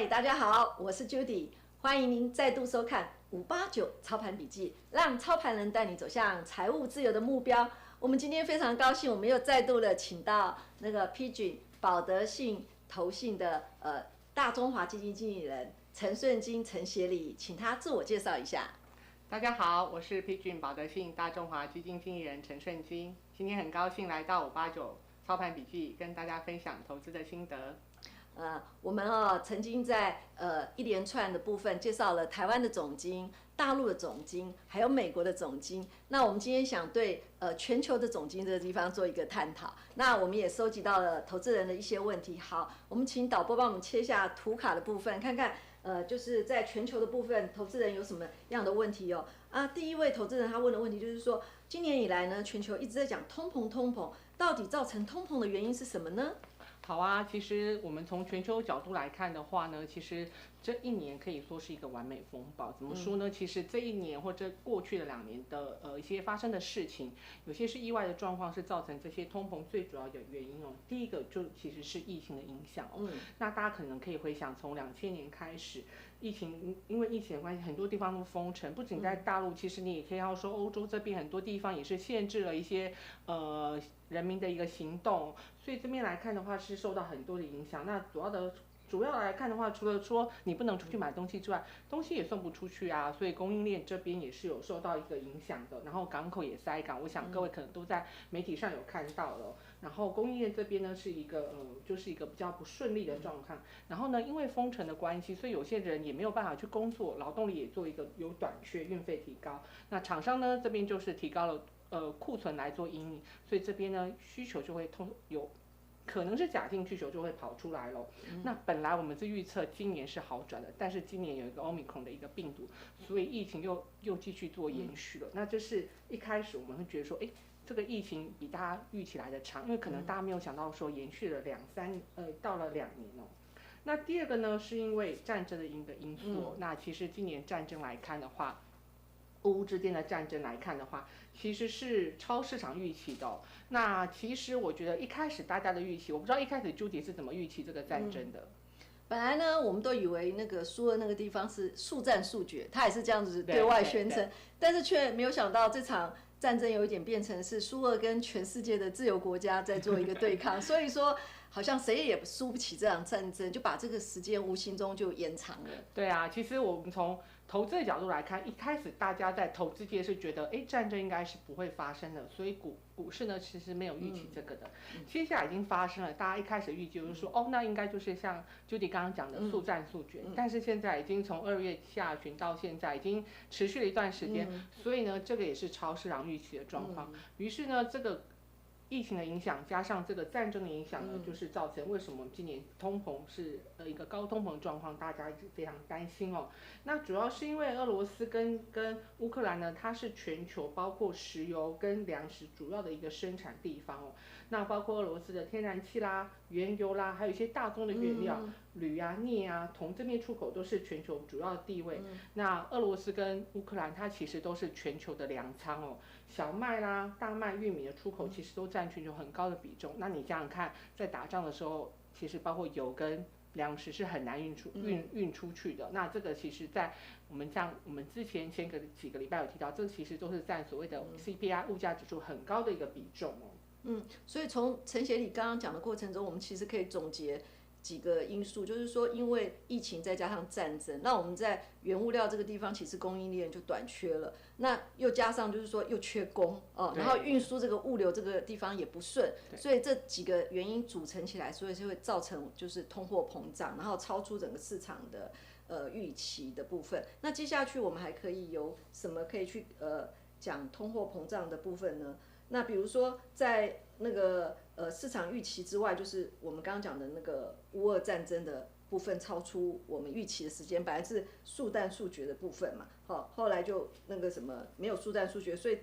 大家好，我是 Judy， 欢迎您再度收看589操盘笔记，让操盘人带你走向财务自由的目标。我们今天非常高兴，我们又再度的请到那个 PGIM 保德信投信的大中华基金经理人陈顺金陈协理，请他自我介绍一下。大家好，我是 PGIM 保德信大中华基金经理人陈顺金，今天很高兴来到589操盘笔记，跟大家分享投资的心得。我们曾经在一连串的部分介绍了台湾的总经、大陆的总经，还有美国的总经。那我们今天想对全球的总经这个地方做一个探讨。那我们也收集到了投资人的一些问题。好，我们请导播帮我们切下图卡的部分，看看就是在全球的部分，投资人有什么样的问题哦。第一位投资人他问的问题就是说，今年以来呢，全球一直在讲通膨，到底造成通膨的原因是什么呢？好啊，其实我们从全球角度来看的话呢，其实这一年可以说是一个完美风暴。怎么说呢？其实这一年或者过去的2年的一些发生的事情，有些是意外的状况，是造成这些通膨最主要的原因哦。第一个就其实是疫情的影响哦。那大家可能可以回想，从2000年开始，因为疫情的关系，很多地方都封城，不仅在大陆，其实你也可以要说欧洲这边很多地方也是限制了一些人民的一个行动，所以这边来看的话是受到很多的影响。那主要来看的话，除了说你不能出去买东西之外，东西也送不出去啊，所以供应链这边也是有受到一个影响的。然后港口也塞港，我想各位可能都在媒体上有看到了。然后供应链这边呢是一个就是一个比较不顺利的状况。然后呢，因为封城的关系，所以有些人也没有办法去工作，劳动力也做一个有短缺，运费提高。那厂商呢这边就是提高了库存来做因应，所以这边呢需求就会可能是假性需求就会跑出来咯。那本来我们是预测今年是好转的，但是今年有一个 Omicron 的一个病毒，所以疫情又继续做延续了。那这是一开始我们会觉得说，这个疫情比大家预期来的长，因为可能大家没有想到说延续了到了2年哦。那第二个呢，是因为战争的一个因素。那其实今年战争来看的话，俄乌之间的战争来看的话，其实是超市场预期的哦。那其实我觉得一开始大家的预期，我不知道一开始Judy是怎么预期这个战争的。本来呢，我们都以为那个苏俄那个地方是速战速决，他也是这样子对外宣称，但是却没有想到这场战争有一点变成是苏俄跟全世界的自由国家在做一个对抗，所以说好像谁也输不起这场战争，就把这个时间无形中就延长了。对啊，其实我们从投资的角度来看，一开始大家在投资界是觉得，战争应该是不会发生的，所以股市呢其实没有预期这个的。接下来已经发生了，大家一开始预计就是说，那应该就是像 Judy 刚刚讲的速战速决，但是现在已经从2月下旬到现在已经持续了一段时间，所以呢这个也是超市场预期的状况。于是呢这个疫情的影响加上这个战争的影响呢，就是造成为什么今年通膨是一个高通膨状况，大家一直非常担心哦。那主要是因为俄罗斯跟乌克兰呢，它是全球包括石油跟粮食主要的一个生产地方哦。那包括俄罗斯的天然气啦、原油啦，还有一些大宗的原料，铝啊、镍啊、铜这边出口都是全球主要的地位。那俄罗斯跟乌克兰它其实都是全球的粮仓哦，小麦啦、大麦、玉米的出口其实都占全球很高的比重。那你想想看，在打仗的时候，其实包括油跟粮食是很难运出去的。那这个其实在我们之前几个礼拜有提到，这其实都是占所谓的 CPI 物价指数很高的一个比重哦。所以从陈协理刚刚讲的过程中，我们其实可以总结几个因素，就是说因为疫情再加上战争，那我们在原物料这个地方其实供应链就短缺了，那又加上就是说又缺工然后运输这个物流这个地方也不顺，所以这几个原因组成起来，所以就会造成就是通货膨胀，然后超出整个市场的预期的部分。那接下去我们还可以有什么可以去讲通货膨胀的部分呢？那比如说在那个市场预期之外，就是我们刚刚讲的那个乌俄战争的部分超出我们预期的时间，本来是速战速决的部分嘛，后来就那个什么没有速战速决，所以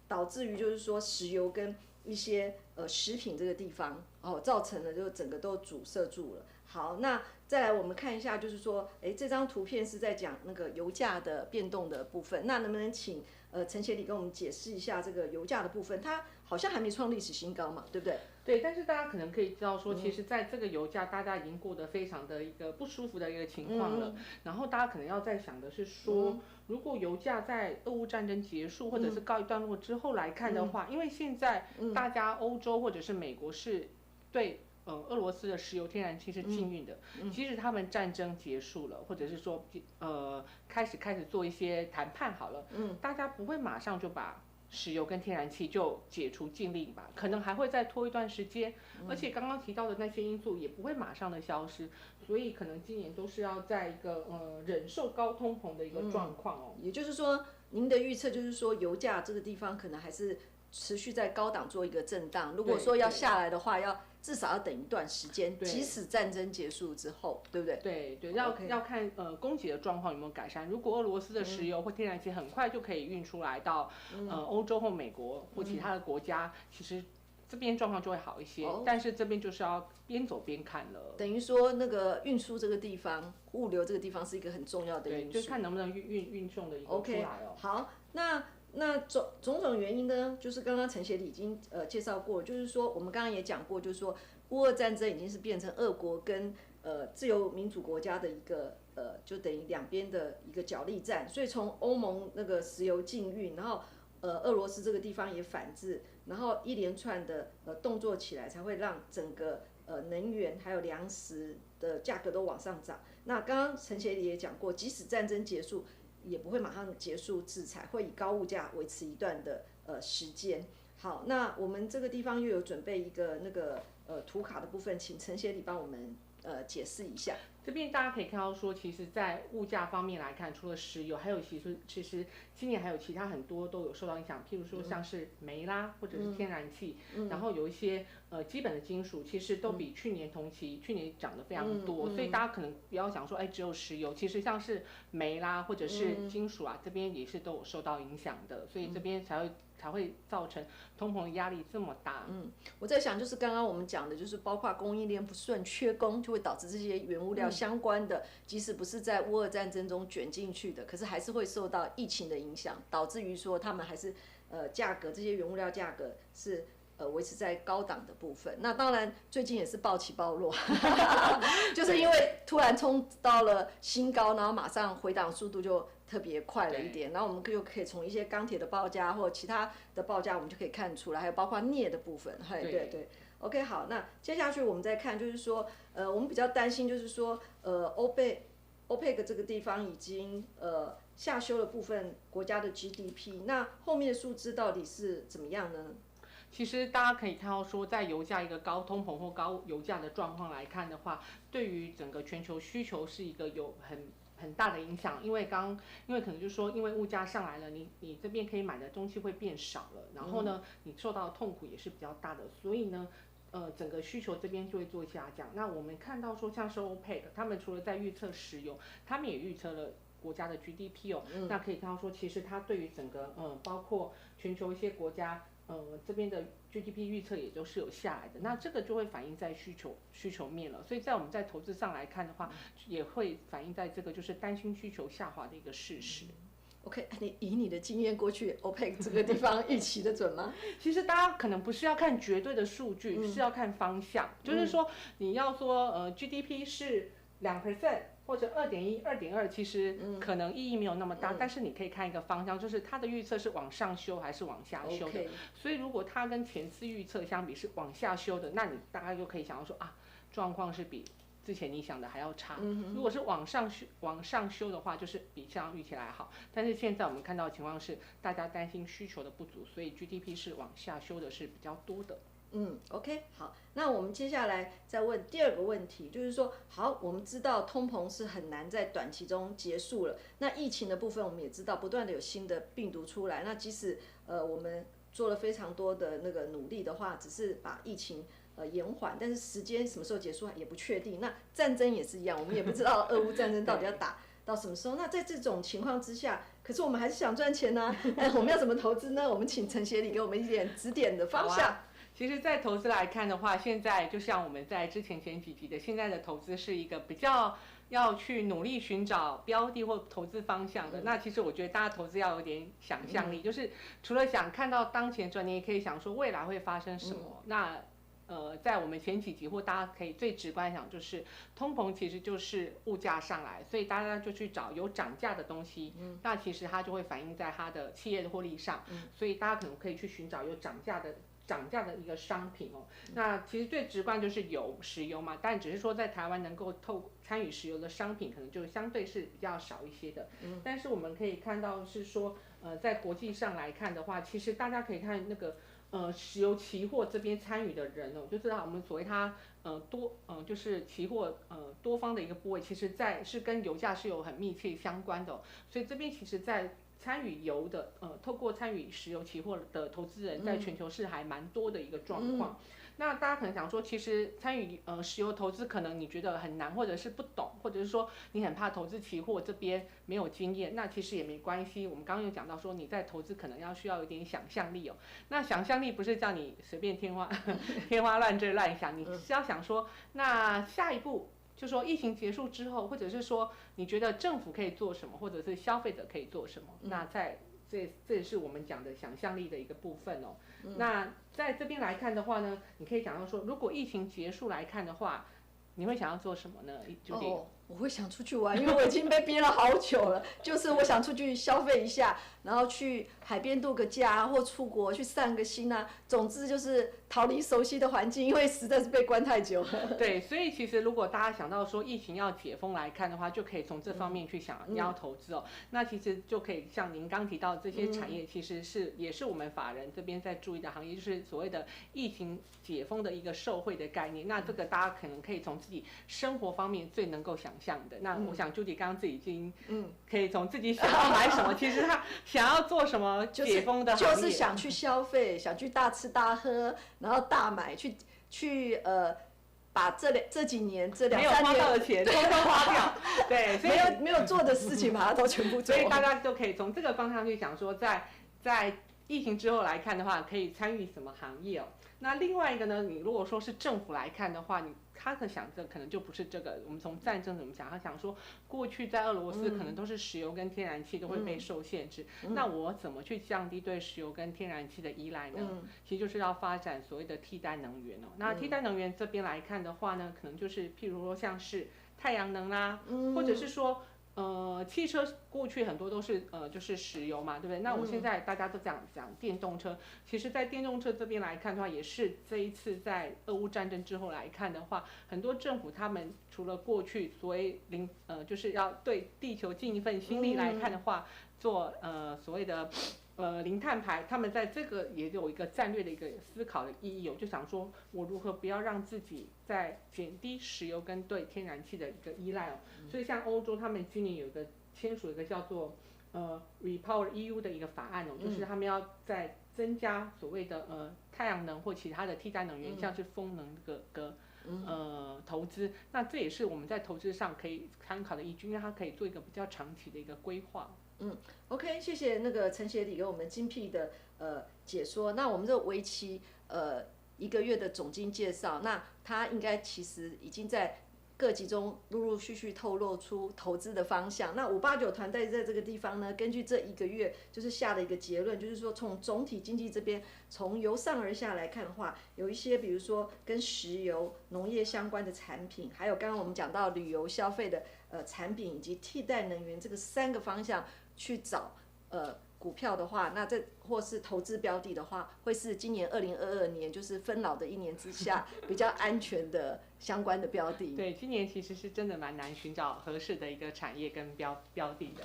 导致于就是说石油跟一些食品这个地方造成了就整个都阻塞住了。好，那再来我们看一下，就是说，这张图片是在讲那个油价的变动的部分，那能不能请陈协理跟我们解释一下这个油价的部分？它好像还没创历史新高嘛，对不对？对，但是大家可能可以知道说，其实在这个油价，大家已经过得非常的一个不舒服的一个情况了。然后大家可能要在想的是说，如果油价在俄乌战争结束或者是告一段落之后来看的话，因为现在大家欧洲或者是美国是对俄罗斯的石油天然气是禁运的，即使他们战争结束了，或者是说开始做一些谈判好了，大家不会马上就把石油跟天然气就解除禁令吧，可能还会再拖一段时间，而且刚刚提到的那些因素也不会马上的消失，所以可能今年都是要在一个忍受高通膨的一个状况哦。也就是说，您的预测就是说，油价这个地方可能还是持续在高档做一个震荡，如果说要下来的话，至少要等一段时间，即使战争结束之后，对不对？对，要看供给的状况有没有改善。如果俄罗斯的石油或天然气很快就可以运出来到欧洲或美国或其他的国家，其实这边状况就会好一些。但是这边就是要边走边看了。等于说那个运输这个地方，物流这个地方是一个很重要的因素。对，就看能不能运送的一个出来哦。好，那种原因呢，就是刚刚陈协理已经介绍过，就是说我们刚刚也讲过，就是说乌俄战争已经是变成俄国跟自由民主国家的一个就等于两边的一个角力战，所以从欧盟那个石油禁运，然后俄罗斯这个地方也反制，然后一连串的动作起来，才会让整个能源还有粮食的价格都往上涨。那刚刚陈协理也讲过，即使战争结束，也不会马上结束制裁，会以高物价维持一段的时间。好，那我们这个地方又有准备一个那个图卡的部分，请陈协理帮我们解释一下。这边大家可以看到说，其实，在物价方面来看，除了石油，还有其实今年还有其他很多都有受到影响，譬如说像是煤啦，或者是天然气，然后有一些基本的金属，其实都比去年同期去年涨得非常多，所以大家可能不要想说，只有石油，其实像是煤啦或者是金属啊，这边也是都有受到影响的，所以这边才会造成通膨的压力这么大。我在想，就是刚刚我们讲的，就是包括供应链不顺、缺工，就会导致这些原物料相关的，即使不是在乌俄战争中卷进去的，可是还是会受到疫情的影响，导致于说他们还是价格这些原物料价格是维持在高档的部分。那当然最近也是暴起暴落，就是因为突然冲到了新高，然后马上回档速度就特别快了一点，然后我们就可以从一些钢铁的报价或其他的报价，我们就可以看出来，还有包括镍的部分，对。OK， 好，那接下去我们再看，就是说，我们比较担心，就是说，OPEC 这个地方已经下修了部分国家的 GDP， 那后面的数字到底是怎么样呢？其实大家可以看到说，在油价一个高通膨或高油价的状况来看的话，对于整个全球需求是一个有很大的影响，因为可能就是说，因为物价上来了，你这边可以买的东西会变少了，然后呢，你受到的痛苦也是比较大的，所以呢，整个需求这边就会做下降。那我们看到说，像是 OPEC， 他们除了在预测石油，他们也预测了国家的 GDP 哦，那可以看到说，其实它对于整个包括全球一些国家。这边的 GDP 预测也都是有下来的，那这个就会反映在需求面了，所以我们在投资上来看的话，也会反映在这个就是担心需求下滑的一个事实。OK， 以你的经验过去 ，OPEC 这个地方预期的准吗？其实大家可能不是要看绝对的数据，是要看方向，就是说你要说GDP 是2%。或者2.1、2.2，其实可能意义没有那么大，但是你可以看一个方向，就是它的预测是往上修还是往下修的。所以如果它跟前次预测相比是往下修的，那你大概就可以想到说状况是比之前你想的还要差。如果是往上修的话，就是比上预期来好。但是现在我们看到的情况是，大家担心需求的不足，所以 GDP 是往下修的是比较多的。OK， 好，那我们接下来再问第二个问题，就是说，好，我们知道通膨是很难在短期中结束了，那疫情的部分我们也知道，不断的有新的病毒出来，那即使我们做了非常多的那个努力的话，只是把疫情延缓，但是时间什么时候结束也不确定。那战争也是一样，我们也不知道俄乌战争到底要打到什么时候。那在这种情况之下，可是我们还是想赚钱呢，我们要怎么投资呢？我们请陈协理给我们一点指点的方向。其实，在投资来看的话，现在就像我们在前几集的，现在的投资是一个比较要去努力寻找标的或投资方向的。那其实我觉得大家投资要有点想象力，就是除了想看到当前赚，你也可以想说未来会发生什么。那在我们前几集或大家可以最直观想，就是通膨其实就是物价上来，所以大家就去找有涨价的东西，那其实它就会反映在它的企业的获利上，所以大家可能可以去寻找有涨价的一个商品哦。那其实最直观就是石油嘛，但只是说在台湾能够参与石油的商品，可能就相对是比较少一些的。但是我们可以看到是说，在国际上来看的话，其实大家可以看那个。石油期货这边参与的人哦，就知道我们所谓它就是期货多方的一个部位，其实是跟油价是有很密切相关的哦，所以这边其实在参与油的透过参与石油期货的投资人，在全球是还蛮多的一个状况。那大家可能想说，其实参与石油投资，可能你觉得很难，或者是不懂，或者是说你很怕投資期貨这边没有经验，那其实也没关系。我们刚刚有讲到说，你在投资可能需要有点想象力哦。那想象力不是叫你随便天花乱坠乱想，你是要想说，那下一步。就说疫情结束之后，或者是说你觉得政府可以做什么，或者是消费者可以做什么，那这也是我们讲的想象力的一个部分哦。那在这边来看的话呢，你可以讲到说，如果疫情结束来看的话，你会想要做什么呢？我会想出去玩，因为我已经被憋了好久了。就是我想出去消费一下，然后去海边度个假，或出国去散个心啊。总之就是逃离熟悉的环境，因为实在是被关太久了。对，所以其实如果大家想到说疫情要解封来看的话，就可以从这方面去想要投资哦。那其实就可以像您刚提到的这些产业，其实也是我们法人这边在注意的行业，就是所谓的疫情解封的一个受惠的概念。那这个大家可能可以从自己生活方面最能够想象的。那我想Judy刚刚自己已经可以从自己想要买什么，其实他想要做什么解封的行业，就是想去消费，想去大吃大喝，然后大买，去把这几年这2-3年没有花到的钱通通花掉，对，所以没有做的事情把它都全部做。所以大家就可以从这个方向去想说，在疫情之后来看的话，可以参与什么行业哦？那另外一个呢，你如果说是政府来看的话，他的想着可能就不是这个。我们从战争怎么想，他想说过去在俄罗斯可能都是石油跟天然气都会被受限制，那我怎么去降低对石油跟天然气的依赖呢？其实就是要发展所谓的替代能源哦。那替代能源这边来看的话呢，可能就是譬如说像是太阳能啦，或者是说。汽车过去很多都是就是石油嘛，对不对？那我现在大家都讲电动车，其实，在电动车这边来看的话，也是这一次在俄乌战争之后来看的话，很多政府他们除了过去所谓就是要对地球尽一份心力来看的话，做所谓的。零碳排，他们在这个也有一个战略的一个思考的意义，我就想说，我如何不要让自己在减低石油跟对天然气的一个依赖哦。所以像欧洲，他们今年有一个签署一个叫做Repower EU 的一个法案哦，就是他们要在增加所谓的太阳能或其他的替代能源，像是风能投资，那这也是我们在投资上可以参考的依据，因为它可以做一个比较长期的一个规划。OK， 谢谢那个陈协理给我们精辟的解说。那我们这个为期1个月的总经介绍，那他应该其实已经在各集中陆陆续续透露出投资的方向。那589团队在这个地方呢，根据这1个月就是下的一个结论，就是说从总体经济这边，从由上而下来看的话，有一些比如说跟石油、农业相关的产品，还有刚刚我们讲到旅游消费的产品以及替代能源这个3个方向去找股票的话，那或是投资标的的话，会是今年2022年就是分老的1年之下比较安全的相关的标的。对，今年其实是真的蛮难寻找合适的一个产业跟标的的。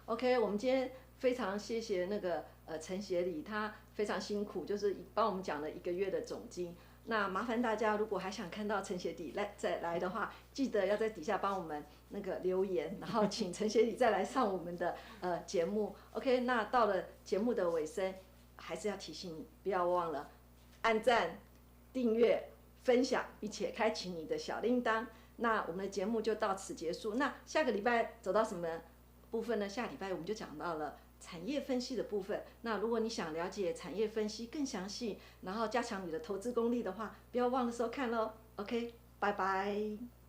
OK， 我们今天非常谢谢那个陈协理，他非常辛苦，就是帮我们讲了1个月的总经。那麻烦大家，如果还想看到陈协理再来的话，记得要在底下帮我们那个留言，然后请陈协理再来上我们的节目。OK， 那到了节目的尾声，还是要提醒你，不要忘了按赞、订阅、分享，并且开启你的小铃铛。那我们的节目就到此结束。那下个礼拜走到什么部分呢？下礼拜我们就讲到了产业分析的部分。那如果你想了解产业分析更详细，然后加强你的投资功力的话，不要忘了收看喽。OK，拜拜。